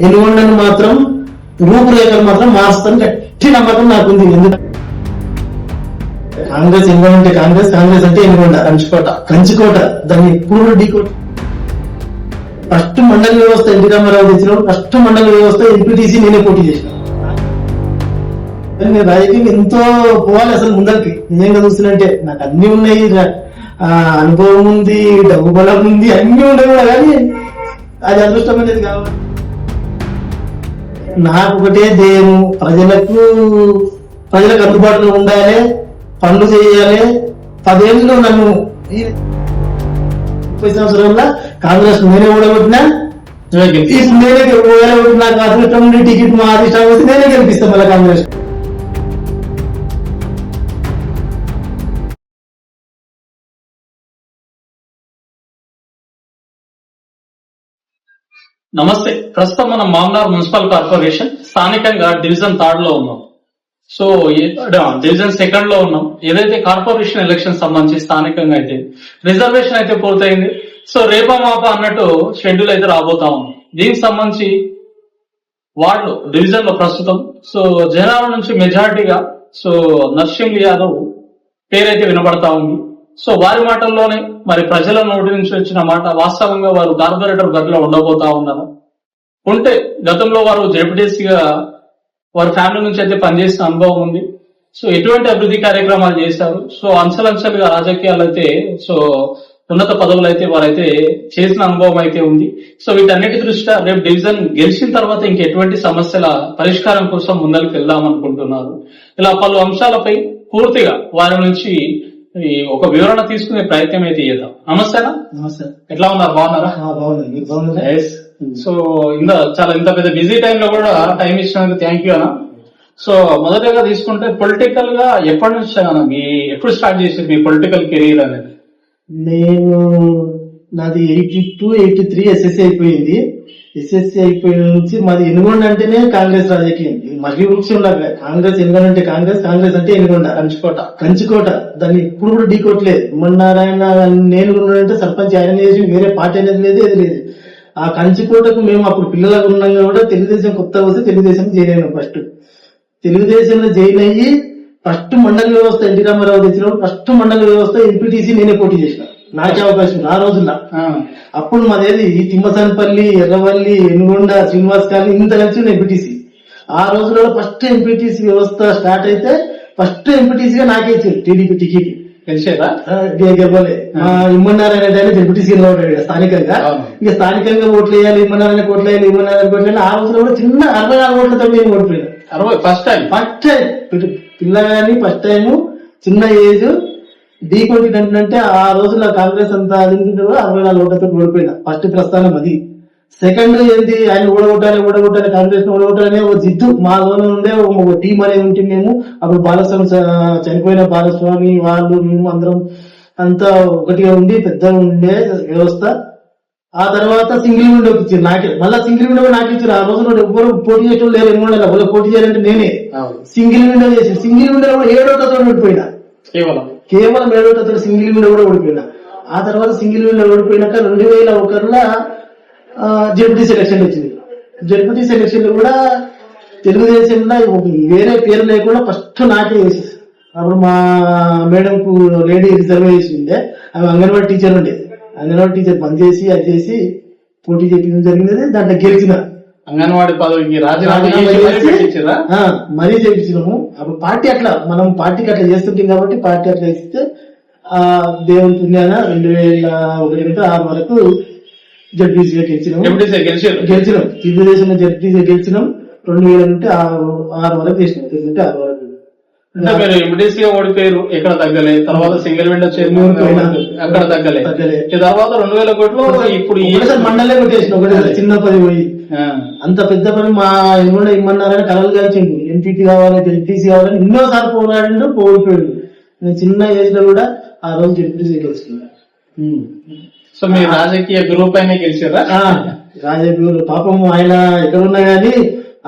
ఎనుగొండను మాత్రం రూపురేఖలు మాత్రం మారుస్తాను గట్టి నమ్మకం నాకుంది. ఎందుకంటే కాంగ్రెస్ ఎనుగొండ అంటే కాంగ్రెస్, కాంగ్రెస్ అంటే ఎనుగొండ, కంచుకోట దాన్ని ఎప్పుడు కూడా ఢీకోట. ఫస్ట్ మండల వ్యవస్థ ఎన్టీ రామారావు తెచ్చినప్పుడు ఫస్ట్ మండల వ్యవస్థ ఎంపీటీసీ నేనే పోటీ చేసిన. నేను రాజకీయం ఎంతో పోవాలి అసలు ముందరికి. నిజంగా చూస్తున్నంటే నాకు అన్ని ఉన్నాయి, అనుభవం ఉంది, డబ్బు బలం ఉంది, అన్ని ఉన్నాయి కూడా, కానీ అది అదృష్టం అనేది కావాలి. నాకు ఒకటే ధ్యేయము, ప్రజలకు అందుబాటులో ఉండాలి, పనులు చేయాలి. 10 ఏళ్ళు నన్ను 30 సంవత్సరాల కాంగ్రెస్ నేనే ఓడగొట్టినా, ఇప్పుడు నేనే ఓడగొట్టిన. నాకు అదృష్టం ఉండి టికెట్ మా అదృష్టం వస్తే నేనే గెలిపిస్తాను మళ్ళీ కాంగ్రెస్. నమస్తే. ప్రస్తుతం మనం మామనార్ మున్సిపల్ కార్పొరేషన్ స్థానికంగా డివిజన్ 3 లో ఉన్నాం. సో డివిజన్ 2 లో ఉన్నాం. ఏదైతే కార్పొరేషన్ ఎలక్షన్ సంబంధించి స్థానికంగా అయితే రిజర్వేషన్ అయితే పూర్తయింది. సో రేపా మాప అన్నట్టు షెడ్యూల్ అయితే రాబోతా ఉంది. దీనికి సంబంధించి వార్డు డివిజన్ లో ప్రస్తుతం సో జనాల నుంచి మెజారిటీగా సో నర్సింగ్ యాదవ్ పేరైతే వినబడతా ఉంది. సో వారి మాటల్లోనే మరి ప్రజల నోటి నుంచి వచ్చిన మాట వాస్తవంగా వారు కార్పొరేటర్ గదిలో ఉండబోతా ఉన్నారు. ఉంటే గతంలో వారు జెడ్పీటీసీగా వారి ఫ్యామిలీ నుంచి అయితే పనిచేసిన అనుభవం ఉంది. సో ఎటువంటి అభివృద్ధి కార్యక్రమాలు చేశారు, సో అంచెలంచెలుగా రాజకీయాలు అయితే సో ఉన్నత పదవులు అయితే వారైతే చేసిన అనుభవం అయితే ఉంది. సో వీటన్నిటి దృష్ట్యా రేపు డివిజన్ గెలిచిన తర్వాత ఇంకెటువంటి సమస్యల పరిష్కారం కోసం ముందరికి వెళ్దాం అనుకుంటున్నారు. ఇలా పలు అంశాలపై పూర్తిగా వారి నుంచి ఒక వివరణ తీసుకునే ప్రయత్నం అయితే చేద్దాం. నమస్తేనా? నమస్తే. ఎట్లా ఉన్నారు? బాగున్నారా? బాగుంది. సో చాలా ఇంత పెద్ద బిజీ టైంలో కూడా టైం ఇచ్చినందుకు థ్యాంక్ యూ అన్న. సో మొదటగా తీసుకుంటే పొలిటికల్ గా ఎప్పటి నుంచి అన్న ఎప్పుడు స్టార్ట్ చేసి మీ పొలిటికల్ కెరీర్ అనేది? నాది 82, 83 ఎస్ఎస్సీ అయిపోయింది. ఎస్ఎస్సీ అయిపోయిన నుంచి మాది ఎనుగొండ అంటేనే కాంగ్రెస్ రాజకీయం. మరీ వృక్షం ఉండాలి. కాంగ్రెస్ ఎనుగొండ అంటే కాంగ్రెస్, కాంగ్రెస్ అంటే ఎనుగొండ, కంచుకోట దాన్ని ఎప్పుడు కూడా ఢీకోట్లేదు. నారాయణ నేను అంటే సర్పంచ్ ఆయన చేసి వేరే పార్టీ అనేది లేదు, ఏది లేదు. ఆ కంచుకోటకు మేము అప్పుడు పిల్లలకు ఉన్నాగా కూడా తెలుగుదేశం కొత్త వస్తే తెలుగుదేశం జాయిన్ అయినాం. ఫస్ట్ తెలుగుదేశంలో జాయిన్ అయ్యి ఫస్ట్ మండల వ్యవస్థ ఎన్టీ రామారావు తెచ్చినప్పుడు ఫస్ట్ మండల వ్యవస్థ ఎంపీటీసీ నేనే పోటీ చేసిన. నాకే అవకాశం ఆ రోజుల్లో. అప్పుడు మాదేది తిమ్మసనపల్లి, ఎర్రవల్లి, ఎనుగొండ, శ్రీనివాస్ కాలనీ ఇంత కలిసి ఎంపీటీసీ. ఆ రోజులలో ఫస్ట్ ఎంపీటీసీ వ్యవస్థ స్టార్ట్ అయితే ఫస్ట్ ఎంపీటీసీగా నాకే ఇచ్చారు టీడీపీ టికెట్. తెలిసేదా? ఇమ్మన్నారాయణ ఎంపీటీసీ నిలబడ్డాడు స్థానికంగా. ఇక స్థానికంగా ఓట్లు వేయాలి, ఇమ్మన్నారాయణ ఓట్లు వేయాలి, ఇమ్మన్నారాయణ ఓట్లు వేయాలి. ఆ రోజులో కూడా చిన్న 64 ఓట్లతో నేను ఓడిపోయాను. ఫస్ట్ టైం పిల్లగాని ఫస్ట్ టైం చిన్న ఏజ్ ఢీకొట్టినట్టుంటే ఆ రోజుల్లో కాంగ్రెస్ అంతా అది 64 ఓట్లతో ఓడిపోయినా. ఫస్ట్ ప్రస్థానం అది. సెకండ్ ఏంటి, ఆయన ఓడగొట్టాలి కాంగ్రెస్ ను ఓడగొట్టాలనే ఓ జిద్దు మా లోన ఉండే ఒక టీం అనేది ఉంటే మేము అప్పుడు బాలస్వామి చనిపోయిన బాలస్వామి వాళ్ళు మేము అందరం అంతా ఒకటిగా ఉండి పెద్దగా ఉండే వ్యవస్థ. ఆ తర్వాత సింగిల్ విండోకి ఇచ్చారు నాకే. మళ్ళీ సింగిల్ విండో నాకే ఇచ్చారు. ఆ రోజుల్లో ఎవ్వరు పోటీ చేయడం లేరు. ఎవరు పోటీ చేయాలంటే నేనే సింగిల్ విండో చేసి సింగిల్ విండో కూడా 7 ఓట్లతో ఓడిపోయినా. కేవలం 7 ఓట్లతో సింగిల్ విండో కూడా ఓడిపోయినా. ఆ తర్వాత సింగిల్ విండో ఓడిపోయినాక 2001లో జెడ్పీ సెలక్షన్ వచ్చింది. జెడ్పీ సెలక్షన్ లో కూడా తెలుగుదేశంలో వేరే పేరు లేకుండా ఫస్ట్ నాకే వేసేసి. అప్పుడు మా మేడం కు లేడీ రిజర్వేషన్ ఉండే, ఆమె అంగన్వాడీ టీచర్ ఉండే. అంగన్వాడీ టీచర్ పనిచేసి అది చేసి పోటీ చేయడం జరిగినది. దాంట్లో గెలిచిన అంగన్వాడీ పదవికి మరీ చేయించినాము. అప్పుడు పార్టీ అట్లా మనం పార్టీకి అట్లా చేస్తుంటాం కాబట్టి పార్టీ అట్లా ఇస్తే ఆ దేవుని పుణ్యాన 2001-6 వరకు జడ్పీసీగా గెలిచినాం. తెలుగుదేశంలో జడ్పీసీగా గెలిచినాం. 2000 నుండి 6 వరకు చేసినాం. 6 వరకు మీరు ఎంపీటీసీగా ఓడిపోయారు, ఎక్కడ తగ్గలే. తర్వాత సింగిల్ విండో చైర్మన్ అక్కడ తగ్గలే. తర్వాత 2000 కోట్లు ఇప్పుడు మండలే కొట్టేసిన ఒకటి చిన్న పది పోయి అంత పెద్ద పని మా ఎన్నో ఇమ్మన్నారని కలలు కలిసింది. ఎంపీటీ కావాలి, జడ్పీసీ కావాలని ఎన్నోసార్లు పోరాడిండు, ఓడిపోయాడు. నేను చిన్న ఏజ్ లో కూడా ఆ రోజు జడ్పీసీ గెలుస్తున్నా. సో మీ రాజకీయ గ్రూప్ అయినా గెలిచారా? రాజకీయ పాపం ఆయన ఎక్కడున్నా గానీ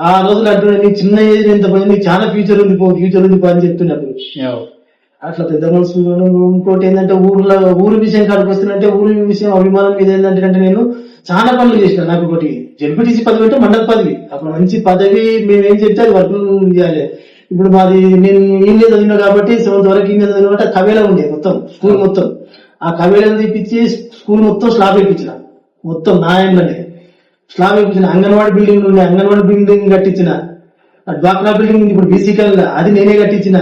ఆ రోజులు అంటున్నా నీ చిన్న ఏజ్ ఎంత పోయి నీకు చాలా ఫ్యూచర్ ఉంది, ఫ్యూచర్ ఉంది అని చెప్తున్నప్పుడు అట్లా పెద్ద మనుషులు. ఇంకోటి ఏంటంటే ఊరి విషయం కాడికి వస్తుందంటే ఊరి విషయం అభిమానం మీద ఏంటంటే నేను చాలా పనులు చేసిన. నాకు ఒకటి జెడ్పీటీసీ పదవి అంటే మండల పదవి, అప్పుడు మంచి పదవి, మేమేం చెప్తే అది వర్క్ చేయాలి. ఇప్పుడు మాది నేను ఇంగ్లీష్ చదివినా కాబట్టి 7th వరకు ఇంగ్లీష్ చదివిన కాబట్టి కవేలా ఉండే మొత్తం స్కూల్ మొత్తం. ఆ కవేలను తీపిచ్చి స్కూల్ మొత్తం స్లాబ్ వేయించిన, మొత్తం నాయంలోనే స్లాబ్ వేయించిన. అంగన్వాడీ బిల్డింగ్ ఉండే, అంగన్వాడీ బిల్డింగ్ కట్టించిన. డ్వాక్రా బిల్డింగ్ ఇప్పుడు బీసీ కాలనీ అది నేనే కట్టించిన.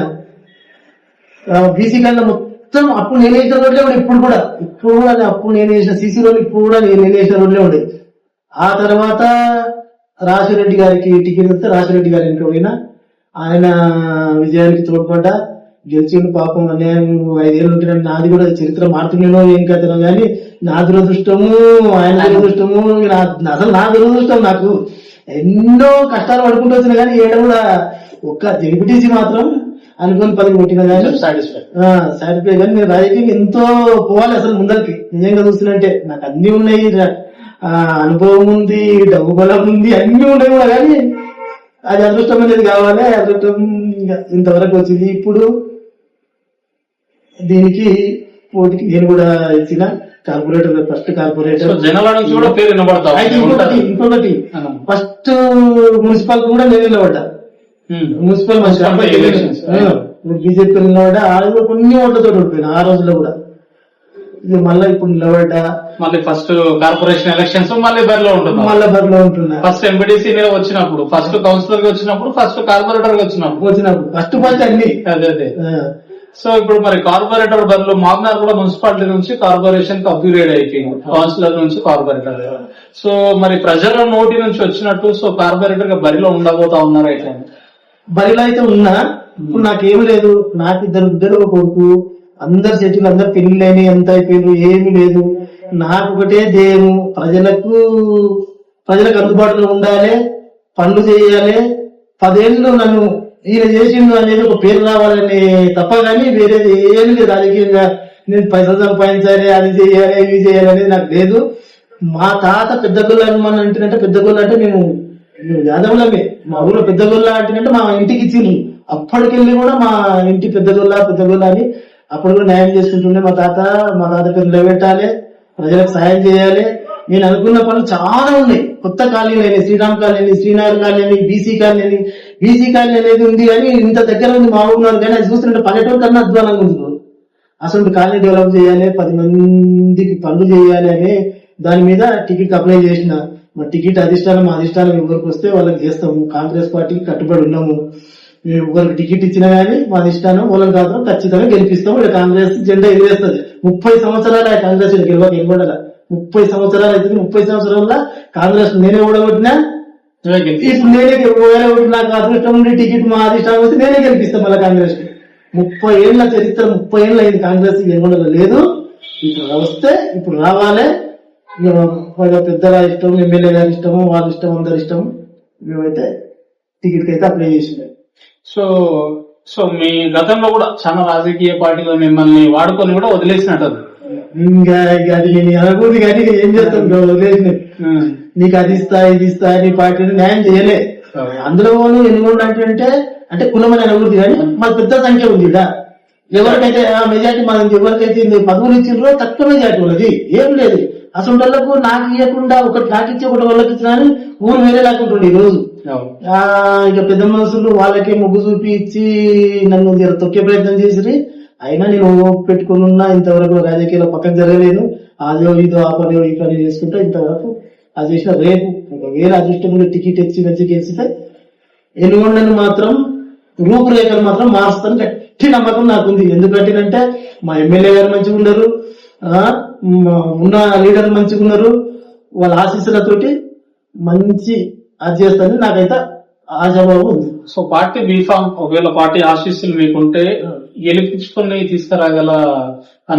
బీసీ కాలనీ మొత్తం అప్పుడు నేను వేసిన రోడ్లే ఉండే, ఇప్పుడు కూడా అప్పుడు నేను వేసిన సీసీ రోడ్లు ఇప్పుడు కూడా నేను వేసిన రోడ్లే ఉండే. ఆ తర్వాత రాజశేఖరెడ్డి గారికి టికెట్ వస్తే రాజశేఖరెడ్డి గారి ఇంట్లో పోయినా, ఆయన విజయానికి తోడ్పడ్డా, గెలిచిండు. పాపం అన్యాయం 5 ఏళ్ళు ఉంటే నాది కూడా చరిత్ర మారుతుండేనో ఏం కథనో కానీ నా దురదృష్టము, ఆయన దురదృష్టము, అసలు నా దురదృష్టం. నాకు ఎన్నో కష్టాలు పడుకుంటూ వచ్చినా కానీ ఏడ కూడా ఒక్క జెడ్పీటీసీ మాత్రం అనుకుని 10 కొట్టినా కానీ సాటిస్ఫై. కానీ నేను రాజకీయం ఎంతో పోవాలి అసలు ముందరికి. నిజంగా చూస్తున్నంటే నాకు అన్ని ఉన్నాయి, అనుభవం ఉంది, డబ్బు బలం ఉంది, అన్ని ఉన్నాయి కూడా. కానీ అది అదృష్టం అనేది కావాలి. అదృష్టం ఇంతవరకు వచ్చింది. ఇప్పుడు దీనికి పోటీకి నేను కూడా ఇచ్చిన కార్పొరేటర్, ఫస్ట్ కార్పొరేటర్. ఇంకొకటి ఫస్ట్ మున్సిపల్ కూడా నేను నిలబడ్డా. మున్సిపల్ బీజేపీ నిలబడ్డా. ఆ రోజు కొన్ని ఓట్లతో ఓడిపోయినా ఆ రోజుల్లో కూడా. ఇది మళ్ళీ ఇప్పుడు నిలబడ్డా. మళ్ళీ ఫస్ట్ కార్పొరేషన్ ఎలక్షన్స్ మళ్ళీ బరిలో ఉంటున్నా. ఫస్ట్ ఎంపీటీసీ వచ్చినప్పుడు, ఫస్ట్ కౌన్సిలర్ గా వచ్చినప్పుడు, ఫస్ట్ కార్పొరేటర్ గా వచ్చినప్పుడు ఫస్ట్ అన్ని అదే. సో ఇప్పుడు మరి కార్పొరేటర్ బదులు మాగ్నార్ కూడా మున్సిపాలిటీ నుంచి కార్పొరేషన్ కి అప్గ్రేడ్ అయిపోయింది, కౌన్సిలర్ నుంచి కార్పొరేటర్. సో మరి ప్రజల నోటి నుంచి వచ్చినట్టు సో కార్పొరేటర్ గా బరిలో ఉండబోతా ఉన్నారు. అయితే బరిలో అయితే ఉన్నా. ఇప్పుడు నాకేమి లేదు, నాకు ఇద్దరు కొడుకు, అందరు సెటిల్, అందరు పెళ్లిలేని ఎంత అయిపోయింది, ఏమీ లేదు. నాకు ఒకటే ధ్యేయము, ప్రజలకు అందుబాటులో ఉండాలి, పనులు చేయాలి. 10 ఏళ్ళు నన్ను ఈయన చేసిండు అనేది ఒక పేరు రావాలని తప్ప కానీ వేరేది ఏమి లేదు. రాజకీయంగా నేను పైసలు సంపాదించాలి, అది చేయాలి, ఇవి చేయాలి అనేది నాకు లేదు. మా తాత పెద్ద గొల్ల అనుమానం అంటేనంటే, పెద్ద గొల్ల అంటే మేము యాదవులమే. మా ఊళ్ళో పెద్ద గొల్ల అంటేనంటే మా ఇంటికి ఇచ్చిండ్రు. అప్పటికెళ్ళి కూడా మా ఇంటి పెద్ద గొల్ల అని అప్పుడు కూడా న్యాయం చేసుకుంటుండే. మా తాత పేరు నిలబెట్టాలి, ప్రజలకు సాయం చేయాలి. నేను అనుకున్న పనులు చాలా ఉన్నాయి. కొత్త కాలనీలు అయినాయి, Sriram colony, Srinagar colony, BC colony అనేది ఉంది. కానీ ఇంత దగ్గర ఉంది మా ఊరు. కానీ అది చూస్తుంటే పల్లెటూరు కన్నా అధ్వానంగా ఉంది. అసలు కాలనీ డెవలప్ చేయాలి, 10 మందికి పనులు చేయాలి అనే దాని మీద టికెట్ అప్లై చేసిన. మా టికెట్ మా అధిష్టానం ఎవరికి వస్తే వాళ్ళకి చేస్తాము. కాంగ్రెస్ పార్టీకి కట్టుబడి ఉన్నాము. మేము ఒకరికి టికెట్ ఇచ్చినా గానీ మా అధిష్టానం వాళ్ళకి మాత్రం ఖచ్చితంగా గెలిపిస్తాం. ఇక్కడ కాంగ్రెస్ జెండా ఎగిరేస్తుంది. 30 సంవత్సరాలు కాంగ్రెస్ గెలవడం 30 సంవత్సరాలు అవుతుంది. 30 సంవత్సరాల కాంగ్రెస్ నేనే ఓడగొట్టినా. ఇప్పుడు నేనే నాకు అదృష్టం ఉండి టికెట్ మా అధిష్టానం వస్తే నేనే గెలిపిస్తాం మళ్ళీ కాంగ్రెస్. 30 ఏళ్ల చరిత్ర, 30 ఏళ్ళు అయింది కాంగ్రెస్ గెలవడం లేదు. ఇప్పుడు వస్తే ఇప్పుడు రావాలి. పెద్దల ఇష్టం, ఎమ్మెల్యే గారి ఇష్టము, వాళ్ళ ఇష్టం, అందరి ఇష్టం. మేమైతే టికెట్ కి అయితే అప్లై చేసినాం. సో మీ గతంలో కూడా చాలా రాజకీయ పార్టీలు మిమ్మల్ని వాడుకొని కూడా వదిలేసినట్టు. ఇంకా అది నేను అనకూడదు కానీ ఏం చేస్తాం, వదిలేసిన. నీకు అది ఇస్తా, ఇది ఇస్తా, నీ పార్టీని న్యాయం చేయలే. అందులో ఎన్నుకోండి అంటే కులం అని అనకూడదు కానీ మాకు పెద్ద సంఖ్య ఉంది. ఎవరికైతే మెజార్టీ మనకి ఎవరికైతే పదవులు ఇచ్చిండ్రో తక్కువ మెజార్టీ ఉన్నది, ఏం లేదు. అసలు వాళ్ళకు నాకు ఇవ్వకుండా నాకు ఇచ్చే ఒకటి వాళ్ళకి ఇచ్చినా ఊరు వేరే లేకుంటుండే ఈ రోజు. ఇక పెద్ద మనుషులు వాళ్ళకే మొగ్గు చూపి ఇచ్చి నన్ను తొక్కే ప్రయత్నం చేసి, అయినా నేను పెట్టుకుని ఉన్నా. ఇంతవరకు రాజకీయాల పక్కన జరగలేదు. అదో ఇదో ఆ పని ఈ పని చేసుకుంటా ఇంతవరకు అది చేసిన. రేపు వేరే అదృష్టం టికెట్ ఇచ్చి మంచి గెలిచితే ఎన్నుకొండను మాత్రం రూపురేఖలు మాత్రం మారుస్తాను గట్టి నమ్మకం నాకుంది. ఎందుకంటే మా ఎమ్మెల్యే గారు మంచిగా ఉన్నారు, ఉన్న లీడర్ మంచిగా ఉన్నారు. వాళ్ళ ఆశీస్సులతోటి మంచి అది చేస్తానని నాకైతే ఆశాభావం ఉంది. సో పార్టీ బీఫామ్ ఒకవేళ పార్టీ ఆశీస్సులు మీకుంటే గెలిపించుకొని తీసుకురాగల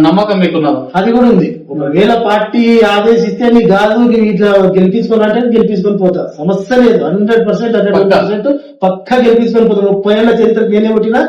నమ్మకం మీకున్నదా? అది కూడా ఉంది. ఒకవేళ పార్టీ ఆదేశిస్తే నీ కాదు నువ్వు ఇట్లా గెలిపించుకోవాలంటే గెలిపించుకొని పోతా, సమస్య లేదు. 100% పక్కా గెలిపించుకొని పోతా. 30 ఏళ్ల చరిత్రకు నేనే కొట్టినా